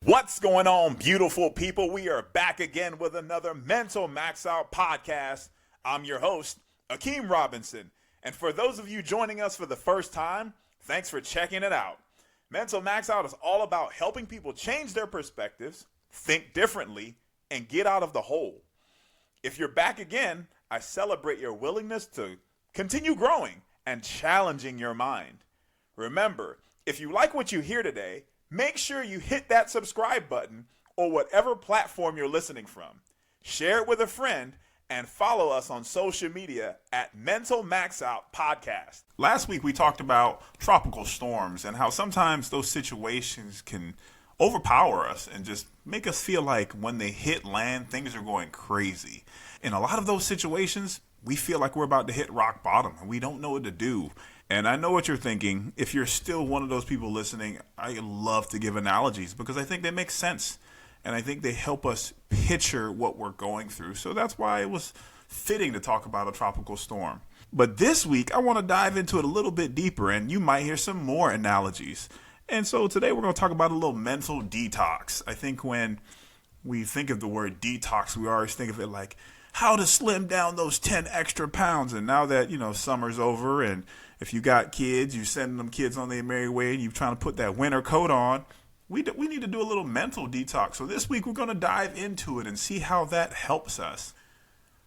What's going on, beautiful people? We are back again with another Mental Max Out podcast. I'm your host, Akeem Robinson. And for those of you joining us for the first time, thanks for checking it out. Mental Max Out is all about helping people change their perspectives, think differently, and get out of the hole. If you're back again, I celebrate your willingness to continue growing and challenging your mind. Remember, if you like what you hear today, make sure you hit that subscribe button or whatever platform you're listening from. Share it with a friend and follow us on social media at Mental Max Out Podcast. Last week we talked about tropical storms and how sometimes those situations can overpower us and just make us feel like when they hit land, things are going crazy. In a lot of those situations, we feel like we're about to hit rock bottom and we don't know what to do. And I know what you're thinking. If you're still one of those people listening, I love to give analogies because I think they make sense. And I think they help us picture what we're going through. So that's why it was fitting to talk about a tropical storm. But this week, I want to dive into it a little bit deeper, and you might hear some more analogies. And so today we're going to talk about a little mental detox. I think when we think of the word detox, we always think of it like how to slim down those 10 extra pounds. And now that, summer's over and if you got kids, you sending them kids on their merry way and you're trying to put that winter coat on, we need to do a little mental detox. So this week we're going to dive into it and see how that helps us.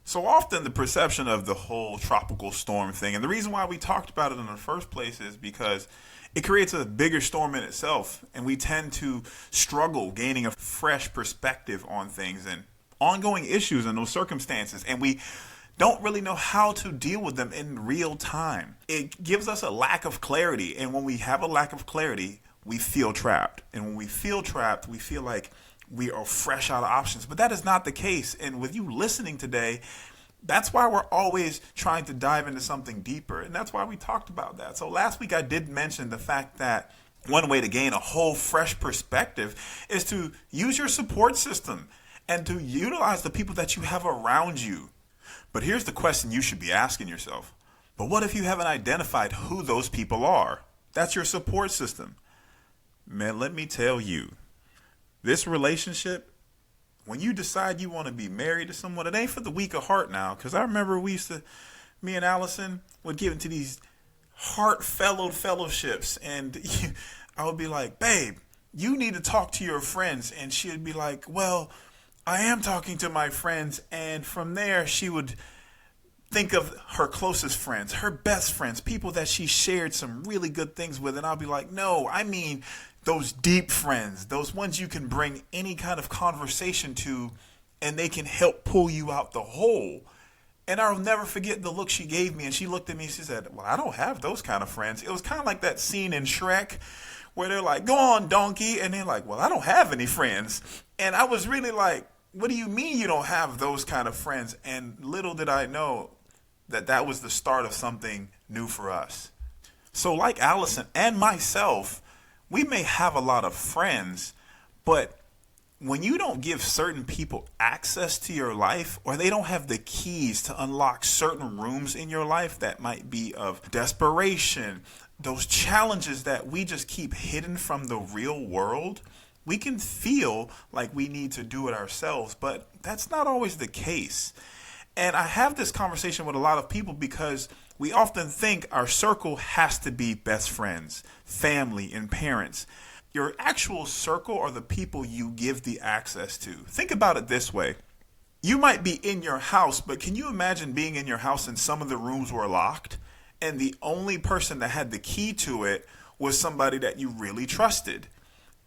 So often the perception of the whole tropical storm thing, and the reason why we talked about it in the first place is because it creates a bigger storm in itself. And we tend to struggle gaining a fresh perspective on things and ongoing issues in those circumstances. And we don't really know how to deal with them in real time. It gives us a lack of clarity. And when we have a lack of clarity, we feel trapped. And when we feel trapped, we feel like we are fresh out of options. But that is not the case. And with you listening today, that's why we're always trying to dive into something deeper. And that's why we talked about that. So last week I did mention the fact that one way to gain a whole fresh perspective is to use your support system and to utilize the people that you have around you. But here's the question you should be asking yourself. But what if you haven't identified who those people are? That's your support system. Man, let me tell you, this relationship, when you decide you want to be married to someone, it ain't for the weak of heart now. Because I remember me and Allison would get into these heart-fellowed fellowships. And I would be like, babe, you need to talk to your friends. And she would be like, well, I am talking to my friends. And from there, she would think of her closest friends, her best friends, people that she shared some really good things with. And I'll be like, no, I mean those deep friends, those ones you can bring any kind of conversation to and they can help pull you out the hole. And I'll never forget the look she gave me. And she looked at me and she said, well, I don't have those kind of friends. It was kind of like that scene in Shrek where they're like, go on, donkey. And they're like, well, I don't have any friends. And I was really like, what do you mean you don't have those kind of friends? And little did I know that was the start of something new for us. So like Allison and myself, we may have a lot of friends, but when you don't give certain people access to your life, or they don't have the keys to unlock certain rooms in your life that might be of desperation, those challenges that we just keep hidden from the real world, we can feel like we need to do it ourselves, but that's not always the case. And I have this conversation with a lot of people because we often think our circle has to be best friends, family, and parents. Your actual circle are the people you give the access to. Think about it this way. You might be in your house, but can you imagine being in your house and some of the rooms were locked? And the only person that had the key to it was somebody that you really trusted.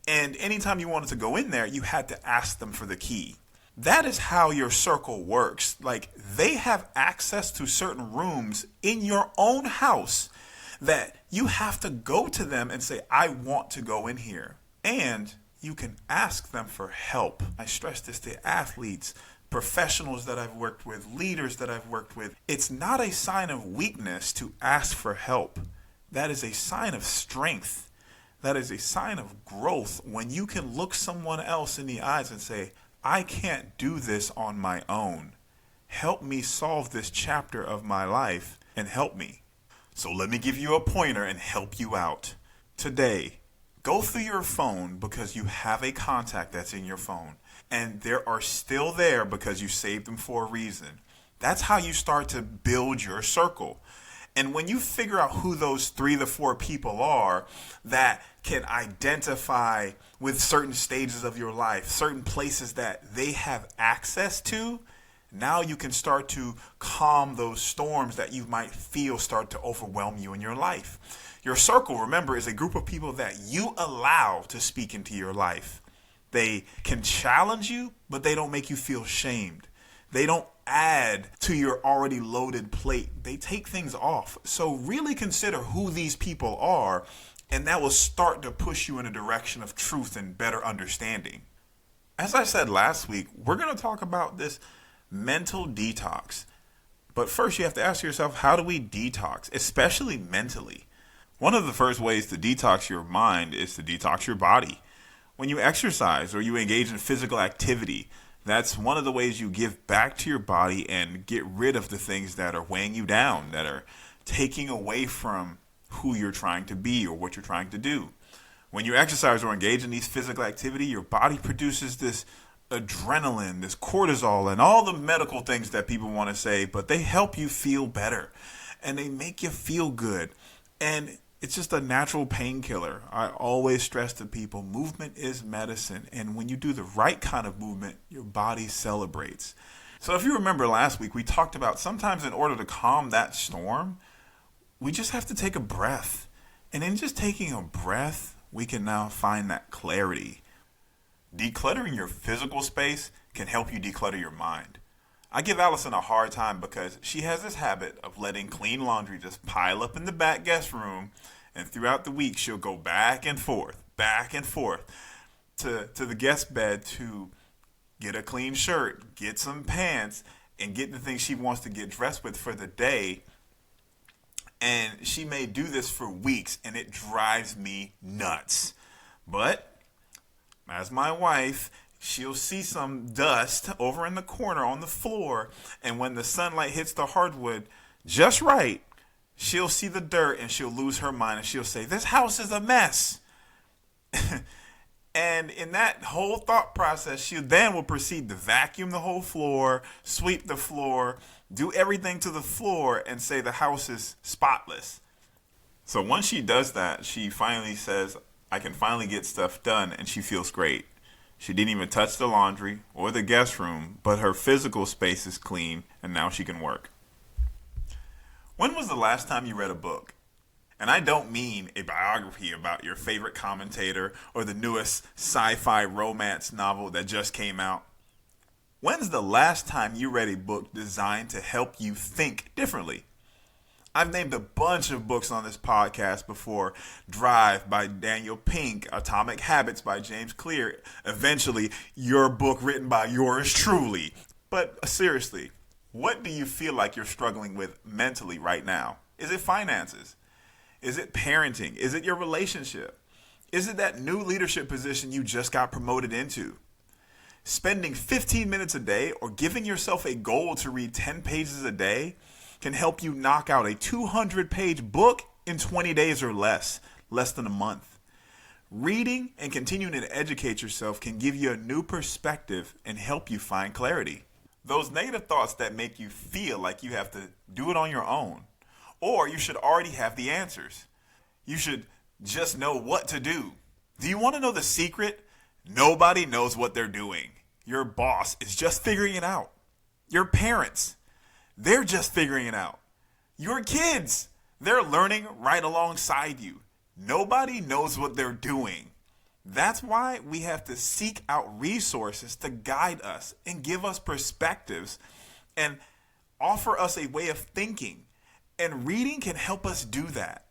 And anytime you wanted to go in there, you had to ask them for the key. That is how your circle works. Like, they have access to certain rooms in your own house that you have to go to them and say, I want to go in here. And you can ask them for help. I stress this to athletes, professionals that I've worked with, leaders that I've worked with. It's not a sign of weakness to ask for help. That is a sign of strength. That is a sign of growth when you can look someone else in the eyes and say, I can't do this on my own. Help me solve this chapter of my life and help me. So let me give you a pointer and help you out. Today, Go through your phone because you have a contact that's in your phone, and they are still there because you saved them for a reason. That's how you start to build your circle. And when you figure out who those 3 to 4 people are that can identify with certain stages of your life, certain places that they have access to, now you can start to calm those storms that you might feel start to overwhelm you in your life. Your circle, remember, is a group of people that you allow to speak into your life. They can challenge you, but they don't make you feel shamed. They don't add to your already loaded plate. They take things off. So really consider who these people are, and that will start to push you in a direction of truth and better understanding. As I said last week, we're going to talk about this mental detox. But first, you have to ask yourself, how do we detox, especially mentally? One of the first ways to detox your mind is to detox your body. When you exercise or you engage in physical activity, that's one of the ways you give back to your body and get rid of the things that are weighing you down, that are taking away from who you're trying to be or what you're trying to do. When you exercise or engage in these physical activity, your body produces this adrenaline, this cortisol, and all the medical things that people want to say, but they help you feel better and they make you feel good. And it's just a natural painkiller. I always stress to people, movement is medicine. And when you do the right kind of movement, your body celebrates. So if you remember last week, we talked about sometimes in order to calm that storm, we just have to take a breath. And in just taking a breath, we can now find that clarity. Decluttering your physical space can help you declutter your mind. I give Allison a hard time because she has this habit of letting clean laundry just pile up in the back guest room, and throughout the week she'll go back and forth to the guest bed to get a clean shirt, get some pants, and get the things she wants to get dressed with for the day. And she may do this for weeks, and it drives me nuts. But as my wife, she'll see some dust over in the corner on the floor, and when the sunlight hits the hardwood just right, she'll see the dirt and she'll lose her mind and she'll say, "This house is a mess." And in that whole thought process, she then will proceed to vacuum the whole floor, sweep the floor, do everything to the floor, and say the house is spotless. So once she does that, she finally says, "I can finally get stuff done," and she feels great. She didn't even touch the laundry or the guest room, but her physical space is clean, and now she can work. When was the last time you read a book? And I don't mean a biography about your favorite commentator or the newest sci-fi romance novel that just came out. When's the last time you read a book designed to help you think differently? I've named a bunch of books on this podcast before. Drive by Daniel Pink, Atomic Habits by James Clear, eventually your book written by yours truly. But seriously, what do you feel like you're struggling with mentally right now? Is it finances? Is it parenting? Is it your relationship? Is it that new leadership position you just got promoted into? Spending 15 minutes a day or giving yourself a goal to read 10 pages a day can help you knock out a 200-page book in 20 days or less than a month. Reading and continuing to educate yourself can give you a new perspective and help you find clarity. Those negative thoughts that make you feel like you have to do it on your own, or you should already have the answers. You should just know what to do. Do you want to know the secret? Nobody knows what they're doing. Your boss is just figuring it out. Your parents, they're just figuring it out. Your kids, they're learning right alongside you. Nobody knows what they're doing. That's why we have to seek out resources to guide us and give us perspectives and offer us a way of thinking. And reading can help us do that.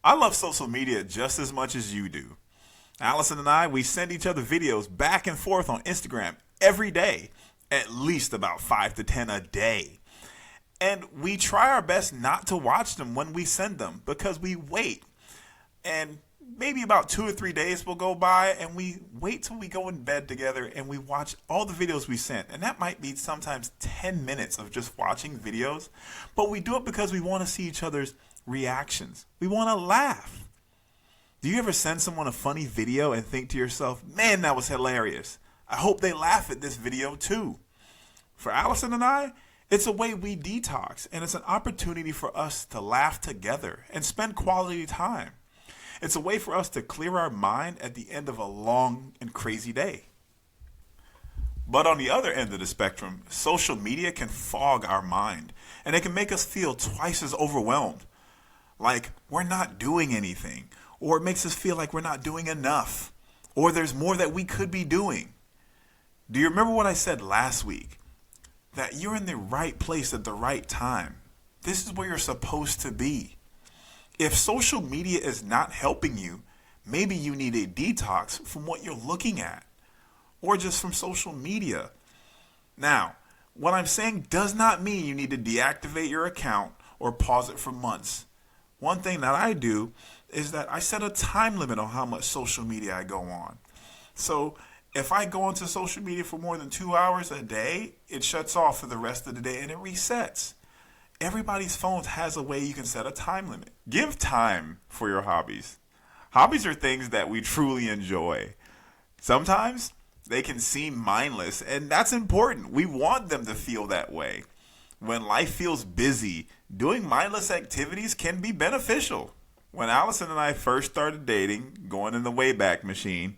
I love social media just as much as you do. Allison and I, we send each other videos back and forth on Instagram every day, at least about 5 to 10 a day. And we try our best not to watch them when we send them because we wait. And maybe about 2 or 3 days will go by and we wait till we go in bed together and we watch all the videos we sent. And that might be sometimes 10 minutes of just watching videos. But we do it because we want to see each other's reactions. We want to laugh. Do you ever send someone a funny video and think to yourself, man, that was hilarious. I hope they laugh at this video too. For Allison and I, it's a way we detox, and it's an opportunity for us to laugh together and spend quality time. It's a way for us to clear our mind at the end of a long and crazy day. But on the other end of the spectrum, social media can fog our mind, and it can make us feel twice as overwhelmed, like we're not doing anything, or it makes us feel like we're not doing enough, or there's more that we could be doing. Do you remember what I said last week? That you're in the right place at the right time. This is where you're supposed to be. If social media is not helping you, maybe you need a detox from what you're looking at, or just from social media. Now, what I'm saying does not mean you need to deactivate your account or pause it for months. One thing that I do is that I set a time limit on how much social media I go on. So if I go onto social media for more than 2 hours a day, it shuts off for the rest of the day and it resets. Everybody's phone has a way you can set a time limit. Give time for your hobbies. Hobbies are things that we truly enjoy. Sometimes they can seem mindless, and that's important. We want them to feel that way. When life feels busy, doing mindless activities can be beneficial. When Allison and I first started dating, going in the Wayback Machine,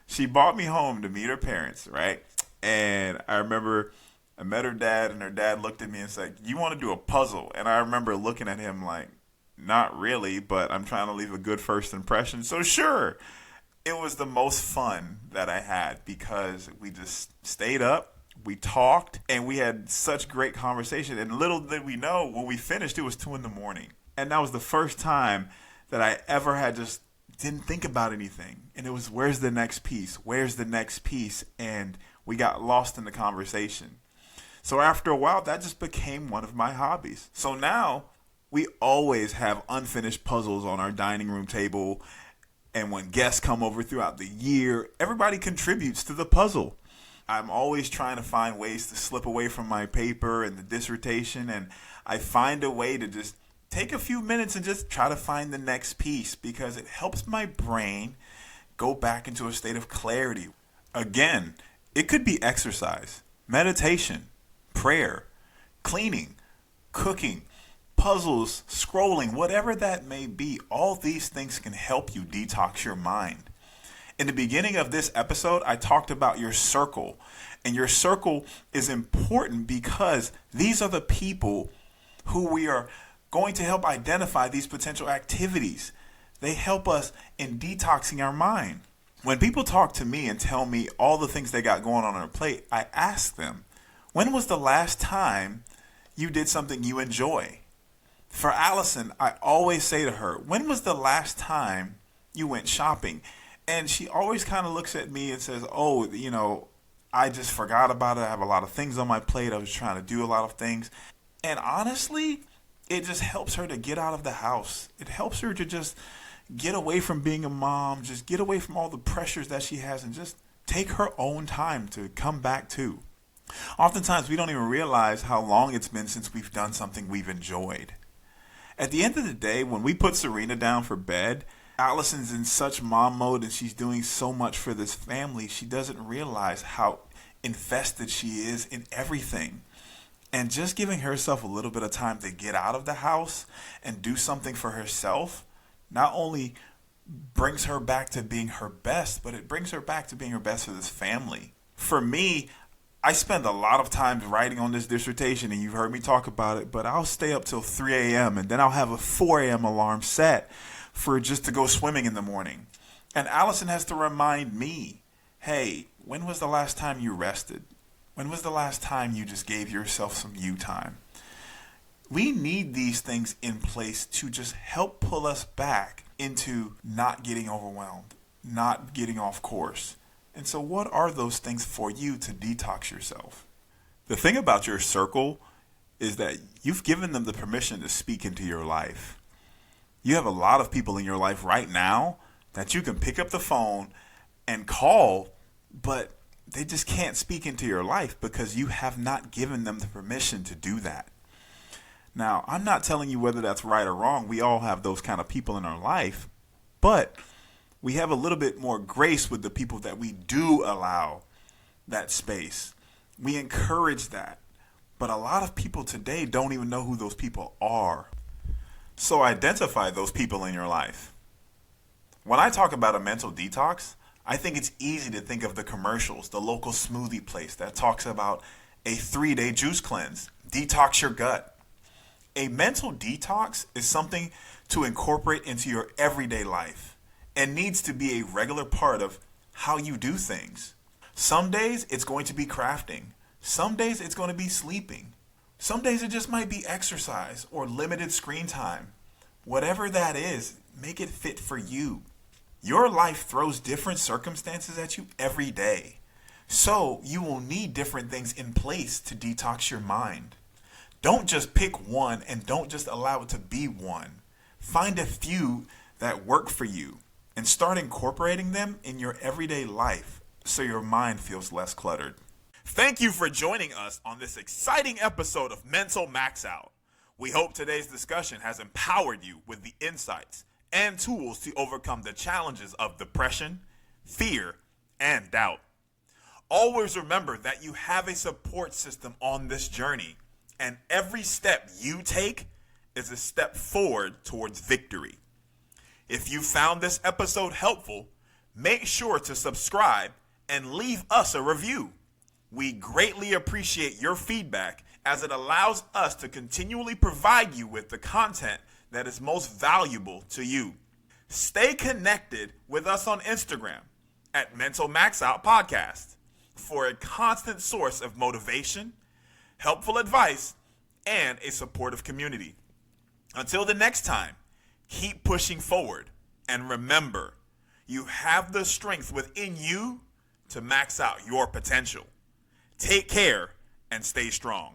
she brought me home to meet her parents, right? And I remember I met her dad, and her dad looked at me and said, "You want to do a puzzle?" And I remember looking at him like, not really, but I'm trying to leave a good first impression, so sure. It was the most fun that I had because we just stayed up, we talked, and we had such great conversation. And little did we know, when we finished, it was 2 a.m. And that was the first time that I ever had just didn't think about anything. And it was, where's the next piece? Where's the next piece? And we got lost in the conversation. So after a while, that just became one of my hobbies. So now we always have unfinished puzzles on our dining room table. And when guests come over throughout the year, everybody contributes to the puzzle. I'm always trying to find ways to slip away from my paper and the dissertation, and I find a way to just take a few minutes and just try to find the next piece because it helps my brain go back into a state of clarity. Again, it could be exercise, meditation, prayer, cleaning, cooking, puzzles, scrolling, whatever that may be. All these things can help you detox your mind. In the beginning of this episode, I talked about your circle. And your circle is important because these are the people who we are going to help identify these potential activities. They help us in detoxing our mind. When people talk to me and tell me all the things they got going on their plate, I ask them, when was the last time you did something you enjoy? For Allison, I always say to her, when was the last time you went shopping? And she always kind of looks at me and says, oh, I just forgot about it. I have a lot of things on my plate. I was trying to do a lot of things. And honestly, it just helps her to get out of the house. It helps her to just get away from being a mom, just get away from all the pressures that she has and just take her own time to come back to. Oftentimes, we don't even realize how long it's been since we've done something we've enjoyed. At the end of the day, when we put Serena down for bed, Allison's in such mom mode and she's doing so much for this family, she doesn't realize how invested she is in everything. And just giving herself a little bit of time to get out of the house and do something for herself not only brings her back to being her best, but it brings her back to being her best for this family. For me, I spend a lot of time writing on this dissertation, and you've heard me talk about it, but I'll stay up till 3 a.m. and then I'll have a 4 a.m. alarm set for just to go swimming in the morning. And Allison has to remind me, hey, when was the last time you rested? When was the last time you just gave yourself some you time? We need these things in place to just help pull us back into not getting overwhelmed, not getting off course. And so what are those things for you to detox yourself? The thing about your circle is that you've given them the permission to speak into your life. You have a lot of people in your life right now that you can pick up the phone and call, but they just can't speak into your life because you have not given them the permission to do that. Now, I'm not telling you whether that's right or wrong. We all have those kind of people in our life. but we have a little bit more grace with the people that we do allow that space. We encourage that. But a lot of people today don't even know who those people are. So identify those people in your life. When I talk about a mental detox, I think it's easy to think of the commercials, the local smoothie place that talks about a 3-day juice cleanse, detox your gut. A mental detox is something to incorporate into your everyday life and needs to be a regular part of how you do things. Some days it's going to be crafting. Some days it's going to be sleeping. Some days it just might be exercise or limited screen time. Whatever that is, make it fit for you. Your life throws different circumstances at you every day. So you will need different things in place to detox your mind. Don't just pick one and don't just allow it to be one. Find a few that work for you and start incorporating them in your everyday life so your mind feels less cluttered. Thank you for joining us on this exciting episode of Mental Max Out. We hope today's discussion has empowered you with the insights and tools to overcome the challenges of depression, fear, and doubt. Always remember that you have a support system on this journey, and every step you take is a step forward towards victory. If you found this episode helpful, make sure to subscribe and leave us a review. We greatly appreciate your feedback as it allows us to continually provide you with the content that is most valuable to you. Stay connected with us on Instagram at Mental Max Out Podcast for a constant source of motivation, helpful advice, and a supportive community. Until the next time, keep pushing forward and remember, you have the strength within you to max out your potential. Take care and stay strong.